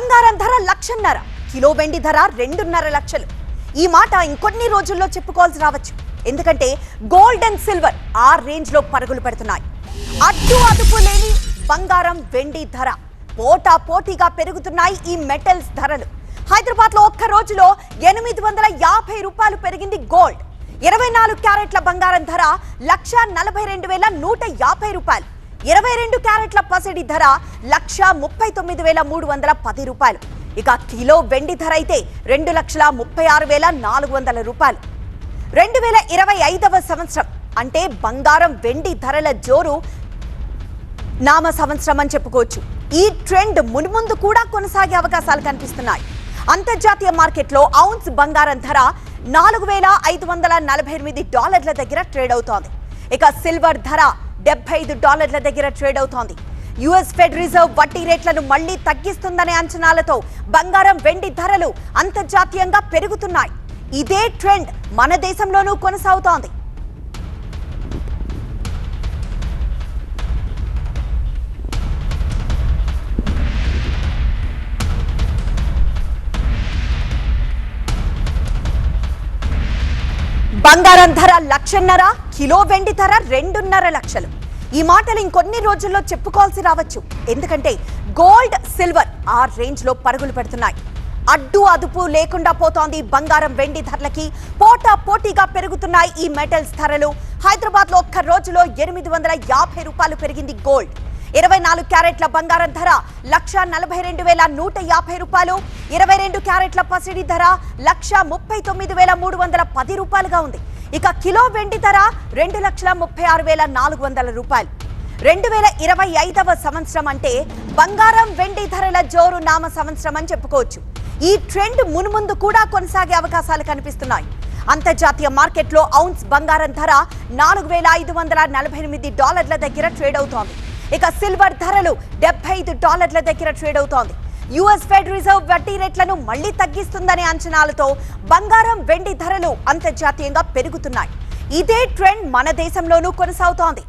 బంగారం ధర 1,00,000, కిలో వెండి ధర 2.5 లక్షలు. ఈ మాట ఇంకొన్ని రోజుల్లో చెప్పుకోవాల్సి రావచ్చు. ఎందుకంటే గోల్డ్ అండ్ సిల్వర్ ఆ రేంజ్ లో పరుగులు పెడుతున్నాయి. అడ్డు అదుపు లేని బంగారం వెండి ధర పోటా పోటీగా పెరుగుతున్నాయి. ఈ మెటల్స్ ధరలు హైదరాబాద్ లో ఒక్క రోజులో 850 రూపాయలు పెరిగింది గోల్డ్. 24 క్యారెట్ల బంగారం ధర 1,42,150 రూపాయలు. 22 క్యారెట్ల పసిడి ధర 1,39,310 రూపాయలు. ఇక కిలో వెండి ధర అయితే 2,36,400 రూపాయలు. 2025వ సంవత్సరం అంటే బంగారం వెండి ధరల జోరు నామ సంవత్సరం అని చెప్పుకోవచ్చు. ఈ ట్రెండ్ మున్ముందు కూడా కొనసాగే అవకాశాలు కనిపిస్తున్నాయి. అంతర్జాతీయ మార్కెట్లో ఔన్స్ బంగారం ధర $4,548 దగ్గర ట్రేడ్ అవుతోంది. ఇక సిల్వర్ ధర $75 దగ్గర ట్రేడ్ అవుతోంది. యుఎస్ ఫెడ్ రిజర్వ్ వడ్డీ రేట్లను మళ్లీ తగ్గిస్తుందనే అంచనాలతో బంగారం వెండి ధరలు అంతర్జాతీయంగా పెరుగుతున్నాయి. ఇదే ట్రెండ్ మన దేశంలోనూ కొనసాగుతోంది. బంగారం ధర 1,00,000, కిలో వెండి ధర 2.5 లక్షలు. ఈ మాటలు ఇంకొన్ని రోజుల్లో చెప్పుకోవాల్సి రావచ్చు. ఎందుకంటే గోల్డ్ సిల్వర్ ఆ రేంజ్ లో పరుగులు పెడుతున్నాయి. అడ్డు అదుపు లేకుండా పోతోంది బంగారం వెండి ధరలకి. పోటా పోటీగా పెరుగుతున్నాయి ఈ మెటల్స్ ధరలు. హైదరాబాద్ లో ఒక్క రోజులో 850 రూపాయలు పెరిగింది గోల్డ్. 24 క్యారెట్ల బంగారం ధర 1,42,150 రూపాయలు. 22 క్యారెట్ల పసిడి ధర 1,39,310 రూపాయలుగా ఉంది. ఇక కిలో వెండి ధర 2,36,400 రూపాయలు. 2025వ సంవత్సరం అంటే బంగారం వెండి ధరల జోరు నామ సంవత్సరం అని చెప్పుకోవచ్చు. ఈ ట్రెండ్ మున్ముందు కూడా కొనసాగే అవకాశాలు కనిపిస్తున్నాయి. అంతర్జాతీయ మార్కెట్లో ఔన్స్ బంగారం ధర $4,548 దగ్గర ట్రేడ్ అవుతోంది. ఇక సిల్వర్ ధరలు $75 దగ్గర ట్రేడ్ అవుతోంది. యుఎస్ ఫెడ్ రిజర్వ్ వడ్డీ రేట్లను మళ్లీ తగ్గిస్తుందనే అంచనాలతో బంగారం వెండి ధరలు అంతర్జాతీయంగా పెరుగుతున్నాయి. ఇదే ట్రెండ్ మన దేశంలోనూ కొనసాగుతోంది.